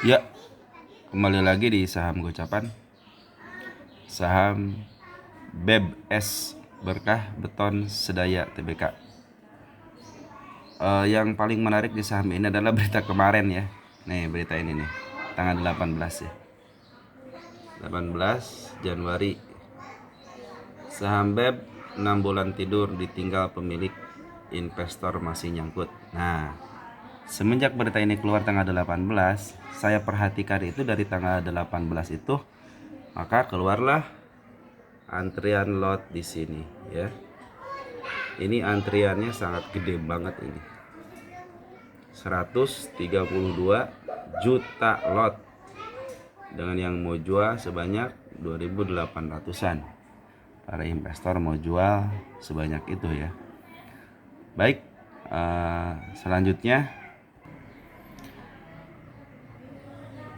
Ya, kembali lagi di saham gocapan. Saham BEBS Berkah Beton Sedaya Tbk. Yang paling menarik di saham ini adalah berita kemarin ya. Nih berita ini nih, tanggal 18 ya. 18 Januari. Saham BEB 6 bulan tidur ditinggal pemilik, investor masih nyangkut. Nah, semenjak berita ini keluar tanggal 18, saya perhatikan itu dari tanggal 18 itu, maka keluarlah antrian lot di sini ya. Ini antriannya sangat gede banget ini. 132 juta lot dengan yang mau jual sebanyak 2.800-an. Para investor mau jual sebanyak itu ya. Baik, selanjutnya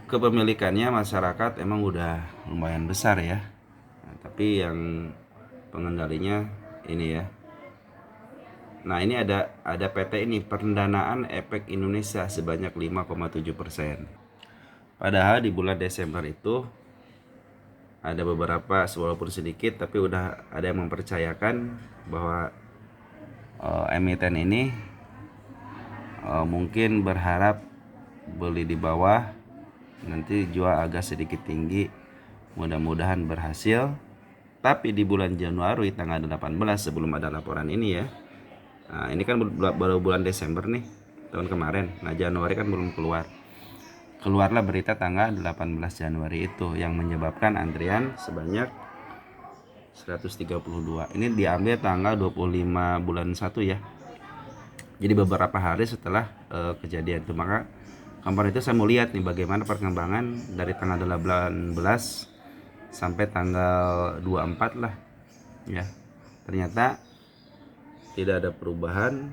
kepemilikannya masyarakat emang udah lumayan besar ya. Nah, tapi yang pengendalinya ini ya. Nah, ini ada PT ini, pendanaan efek Indonesia sebanyak 5,7%. Padahal di bulan Desember itu ada beberapa, walaupun sedikit, tapi udah ada yang mempercayakan bahwa emiten ini mungkin berharap beli di bawah, nanti jual agak sedikit tinggi, mudah-mudahan berhasil. Tapi di bulan Januari tanggal 18 sebelum ada laporan ini ya. Nah, ini kan baru bulan Desember nih, tahun kemarin. Nah, Januari kan belum keluar. Keluarlah berita tanggal 18 Januari itu yang menyebabkan antrian sebanyak 132. Ini diambil tanggal 25 bulan 1 ya. Jadi beberapa hari setelah kejadian itu. Maka kemarin itu saya mau lihat nih bagaimana perkembangan dari tanggal 18 sampai tanggal 24 lah ya. Ternyata tidak ada perubahan,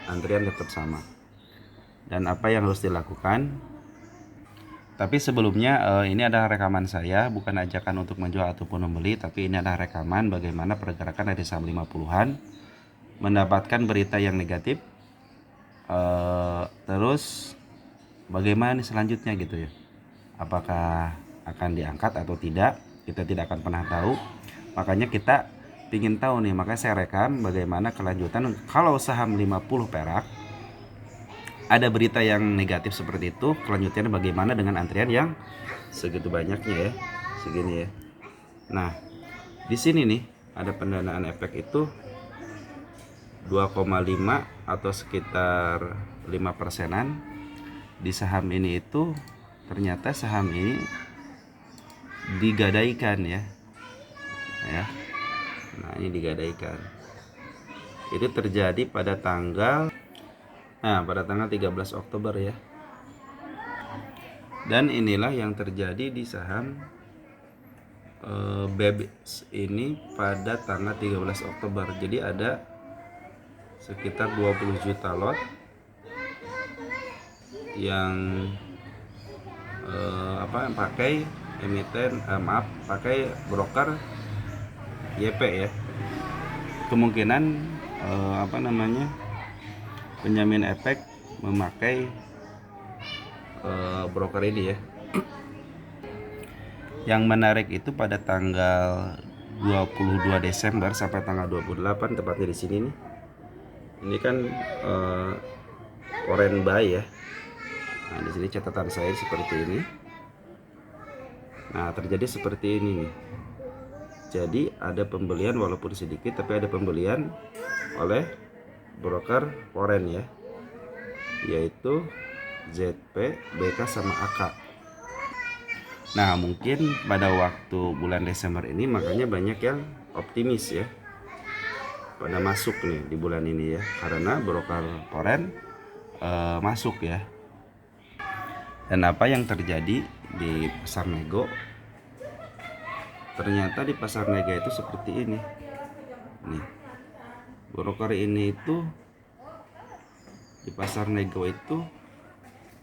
antrian tetap sama. Dan apa yang harus dilakukan? Tapi sebelumnya ini adalah rekaman saya, bukan ajakan untuk menjual ataupun membeli, tapi ini adalah rekaman bagaimana pergerakan dari saham 50-an mendapatkan berita yang negatif. Terus bagaimana selanjutnya gitu ya? Apakah akan diangkat atau tidak? Kita tidak akan pernah tahu. Makanya kita ingin tahu nih, makanya saya rekam bagaimana kelanjutan kalau saham 50 perak ada berita yang negatif seperti itu, kelanjutannya bagaimana dengan antrian yang segitu banyaknya ya, segini ya. Nah, di sini nih ada pendanaan efek itu 2,5 atau sekitar 5%-an di saham ini. Itu ternyata saham ini digadaikan ya. Nah, ini digadaikan. Itu terjadi pada tanggal 13 Oktober ya. Dan inilah yang terjadi di saham BEBS ini pada tanggal 13 Oktober. Jadi ada sekitar 20 juta lot yang pakai emiten, pakai broker YP ya. Kemungkinan penjamin efek memakai broker ini ya. Yang menarik itu pada tanggal 22 Desember sampai tanggal 28, tepatnya di sini nih. Ini kan foreign buy ya. Nah, di sini catatan saya seperti ini. Nah, terjadi seperti ini nih. Jadi ada pembelian walaupun sedikit, tapi ada pembelian oleh broker foreign ya, yaitu ZP, BK sama AK. Nah, mungkin pada waktu bulan Desember ini makanya banyak yang optimis ya pada masuk nih di bulan ini ya, karena broker foreign masuk ya. Dan apa yang terjadi di pasar nego? Ternyata di pasar nego itu seperti ini. Nih, broker ini itu di pasar nego itu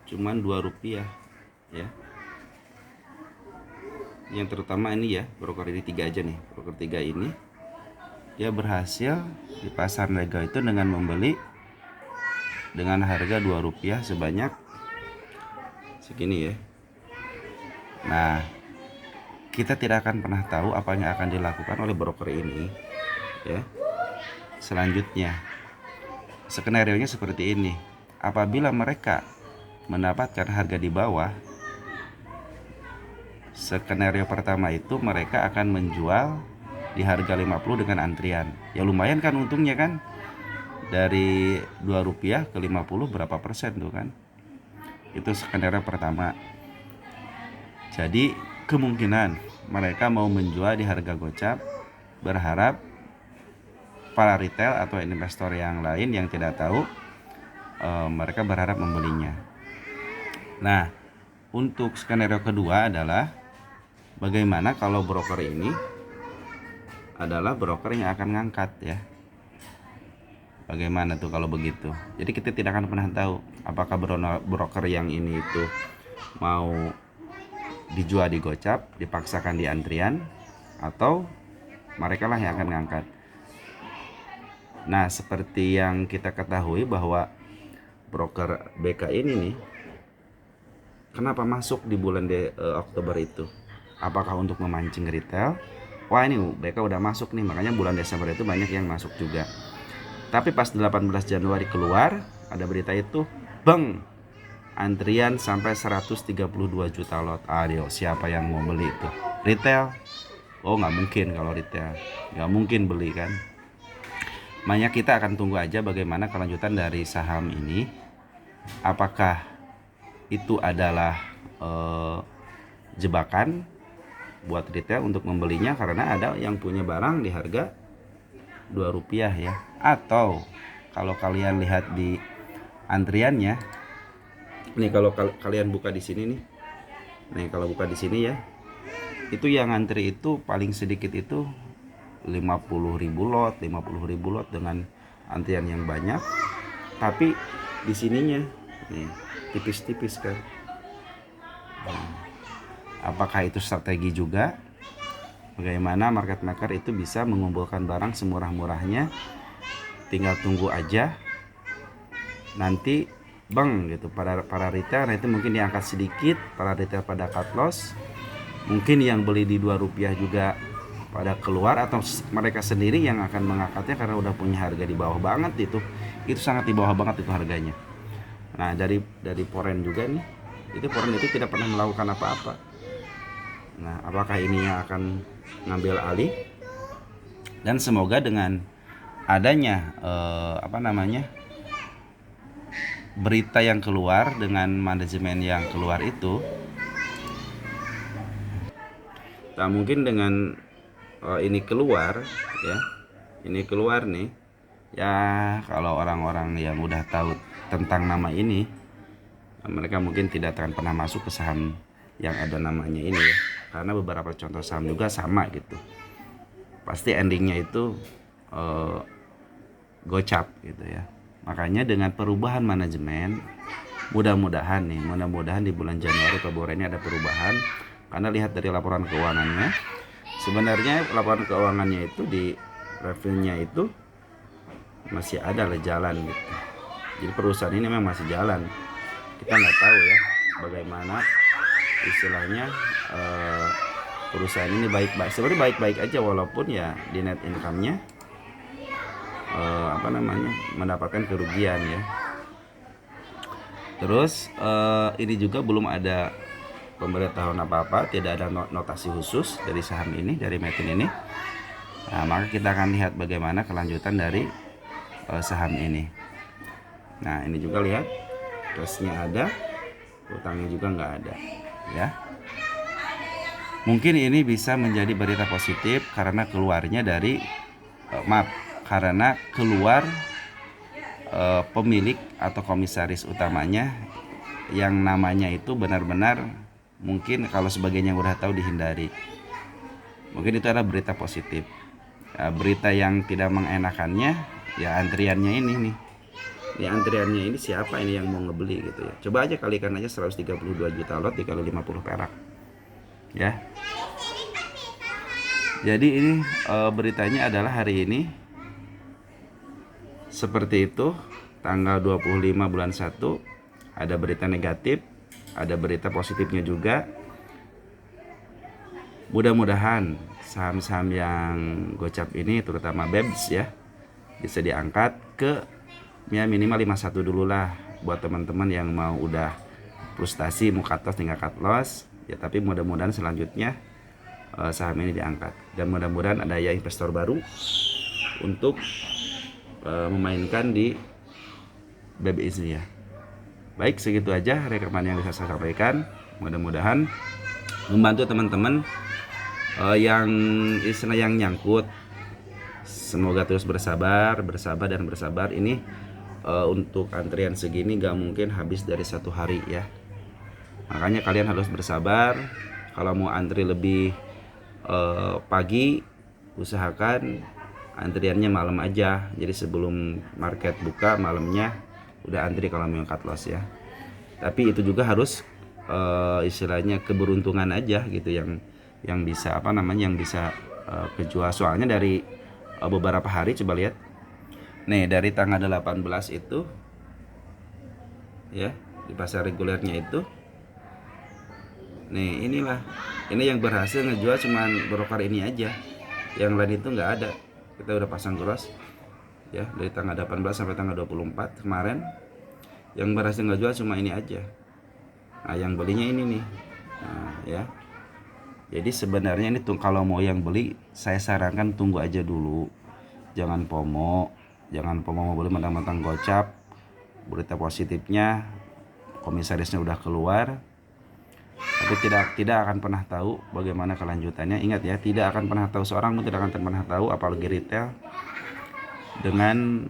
cuman Rp2 ya. Yang terutama ini ya, broker ini 3 aja nih. Broker 3 ini dia berhasil di pasar nego itu dengan membeli dengan harga Rp2 sebanyak segini ya. Nah, kita tidak akan pernah tahu apa yang akan dilakukan oleh broker ini ya selanjutnya. Skenarionya seperti ini. Apabila mereka mendapatkan harga di bawah, skenario pertama itu mereka akan menjual di harga 50 dengan antrian. Ya lumayan kan untungnya kan. Dari Rp2 ke 50 berapa persen tuh kan. Itu skenario pertama. Jadi kemungkinan mereka mau menjual di harga gocap, berharap para retail atau investor yang lain yang tidak tahu mereka berharap membelinya. Nah, untuk skenario kedua adalah bagaimana kalau broker ini adalah broker yang akan ngangkat ya. Bagaimana tuh kalau begitu? Jadi kita tidak akan pernah tahu apakah broker yang ini itu mau dijual di gocap, dipaksakan di antrian, atau mereka lah yang akan ngangkat. Nah, seperti yang kita ketahui bahwa broker BK ini nih, kenapa masuk di bulan Oktober itu? Apakah untuk memancing retail? Wah, ini BK udah masuk nih, makanya bulan Desember itu banyak yang masuk juga. Tapi pas 18 Januari keluar, ada berita itu, bang, antrian sampai 132 juta lot. Aduh, siapa yang mau beli itu? Retail? Oh, nggak mungkin kalau retail, nggak mungkin beli kan. Makanya kita akan tunggu aja bagaimana kelanjutan dari saham ini. Apakah itu adalah jebakan buat retail untuk membelinya karena ada yang punya barang di harga Rp2 ya. Atau kalau kalian lihat di antriannya, nih kalau kalian buka di sini nih. Nih kalau buka di sini ya. Itu yang antri itu paling sedikit itu 50.000 lot, 50.000 lot dengan antrian yang banyak. Tapi di sininya nih tipis-tipis kan. Apakah itu strategi juga? Bagaimana market maker itu bisa mengumpulkan barang semurah-murahnya? Tinggal tunggu aja. Nanti bang gitu para retail, nah itu mungkin diangkat sedikit, para retail pada cut loss. Mungkin yang beli di Rp2 juga pada keluar, atau mereka sendiri yang akan mengangkatnya karena udah punya harga di bawah banget itu sangat di bawah banget itu harganya. Nah, dari Foreign juga nih, itu Foreign itu tidak pernah melakukan apa-apa. Nah, apakah ini yang akan ngambil alih? Dan semoga dengan adanya berita yang keluar dengan manajemen yang keluar itu, tak mungkin dengan ini keluar ya, ini keluar nih ya, kalau orang-orang yang udah tahu tentang nama ini, mereka mungkin tidak akan pernah masuk ke saham yang ada namanya ini ya, karena beberapa contoh saham juga sama gitu, pasti endingnya itu gocap gitu ya. Makanya dengan perubahan manajemen, mudah-mudahan di bulan Januari Februari ini ada perubahan. Karena lihat dari laporan keuangannya, sebenarnya laporan keuangannya itu di revenue-nya itu masih ada jalan gitu. Jadi perusahaan ini memang masih jalan. Kita nggak tahu ya bagaimana istilahnya perusahaan ini baik-baik. Sebenarnya baik-baik aja walaupun ya di net income-nya mendapatkan kerugian ya. Terus ini juga belum ada pemberitahuan apa-apa, tidak ada notasi khusus dari saham ini, dari Metin ini. Nah, maka kita akan lihat bagaimana kelanjutan dari saham ini. Nah, ini juga lihat cashnya ada, utangnya juga nggak ada ya. Mungkin ini bisa menjadi berita positif karena keluarnya dari karena keluar pemilik atau komisaris utamanya yang namanya itu benar-benar mungkin kalau sebagian yang udah tahu dihindari. Mungkin itu adalah berita positif. Berita yang tidak mengenakannya ya antriannya ini nih. Ya antriannya ini siapa ini yang mau ngebeli gitu ya. Coba aja kalikan aja 132 juta lot dikali 50 perak. Ya. Jadi ini beritanya adalah hari ini seperti itu, tanggal 25 bulan 1 ada berita negatif, ada berita positifnya juga. Mudah-mudahan saham-saham yang gocap ini, terutama BEBS ya, bisa diangkat ke ya minimal 51 dulu lah, buat teman-teman yang mau udah frustasi mau cut loss tinggal cut loss ya. Tapi mudah-mudahan selanjutnya saham ini diangkat, dan mudah-mudahan ada ya investor baru untuk memainkan di BBI ini ya. Baik, segitu aja rekaman yang bisa saya sampaikan. Mudah-mudahan membantu teman-teman yang istilah yang nyangkut. Semoga terus bersabar dan bersabar. Ini untuk antrian segini gak mungkin habis dari satu hari ya. Makanya kalian harus bersabar. Kalau mau antri lebih pagi, usahakan antriannya malam aja. Jadi sebelum market buka malamnya udah antri kalau mau cut loss ya. Tapi itu juga harus istilahnya keberuntungan aja gitu yang bisa yang bisa kejual. Soalnya dari beberapa hari, coba lihat nih, dari tanggal 18 itu ya, di pasar regulernya itu nih, ini yang berhasil ngejual cuman broker ini aja, yang lain itu nggak ada. Kita udah pasang cross ya dari tanggal 18 sampai tanggal 24 kemarin, yang berhasil ngejual cuma ini aja. Nah, yang belinya ini nih. Nah, ya. Jadi sebenarnya ini tuh kalau mau yang beli, saya sarankan tunggu aja dulu. Jangan FOMO mau beli mentang-mentang gocap. Berita positifnya komisarisnya udah keluar. Tapi tidak akan pernah tahu bagaimana kelanjutannya. Ingat ya, tidak akan pernah tahu, seorang pun tidak akan pernah tahu, apalagi retail dengan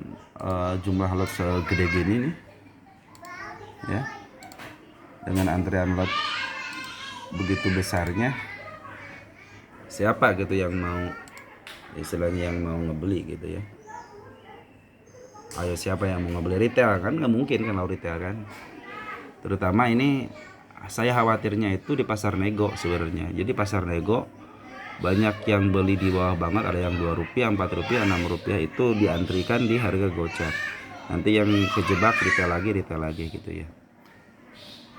jumlah lot segede gini nih. Ya. Dengan antrian lot begitu besarnya, siapa gitu yang mau istilahnya yang mau ngebeli gitu ya. Ayo, siapa yang mau ngebeli? Retail kan nggak mungkin kan, kalau retail kan. Terutama ini saya khawatirnya itu di pasar nego sebenarnya. Jadi pasar nego banyak yang beli di bawah banget, ada yang Rp2, Rp4, Rp6 itu diantrikan di harga gocap. Nanti yang kejebak retail lagi gitu ya.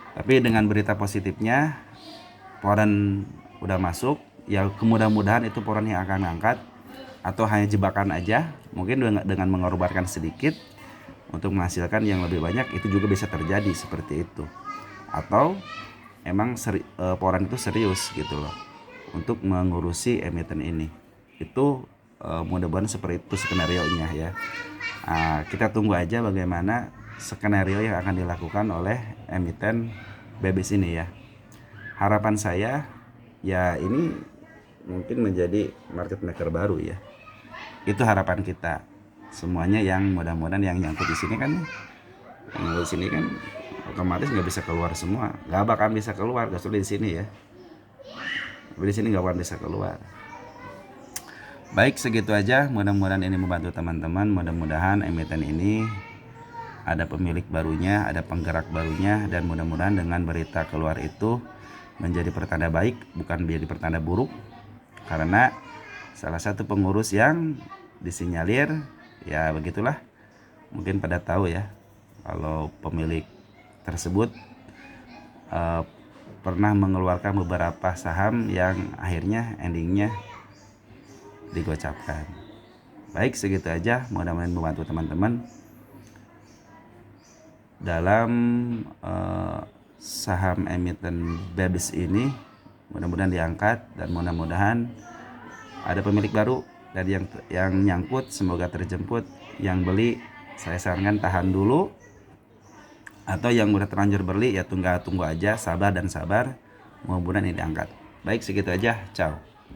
Tapi dengan berita positifnya, poren udah masuk ya, mudah-mudahan itu poren yang akan ngangkat, atau hanya jebakan aja, mungkin dengan mengorbankan sedikit untuk menghasilkan yang lebih banyak, itu juga bisa terjadi seperti itu. Atau emang poren itu serius gitu loh untuk mengurusi emiten ini. Itu mudah-mudahan seperti itu skenario-nya ya. Kita tunggu aja bagaimana skenario yang akan dilakukan oleh emiten BEBS ini ya. Harapan saya ya, ini mungkin menjadi market maker baru ya. Itu harapan kita semuanya, yang mudah-mudahan yang nyangkut di sini kan, yang di sini kan otomatis nggak bisa keluar semua, nggak bakal bisa keluar kecuali di sini ya. Di sini nggak bakal bisa keluar. Baik, segitu aja. Mudah-mudahan ini membantu teman-teman. Mudah-mudahan emiten ini ada pemilik barunya, ada penggerak barunya, dan mudah-mudahan dengan berita keluar itu menjadi pertanda baik, bukan menjadi pertanda buruk. Karena salah satu pengurus yang disinyalir ya begitulah, mungkin pada tahu ya, kalau pemilik tersebut pernah mengeluarkan beberapa saham yang akhirnya endingnya digocapkan. Baik, segitu aja. Mudah-mudahan membantu teman-teman dalam saham emiten BEBS ini. Mudah-mudahan diangkat, dan mudah-mudahan ada pemilik baru, dan yang nyangkut semoga terjemput. Yang beli saya sarankan tahan dulu, atau yang udah terlanjur beli ya tunggu aja, sabar. Mudah-mudahan ini diangkat. Baik, segitu aja. Ciao.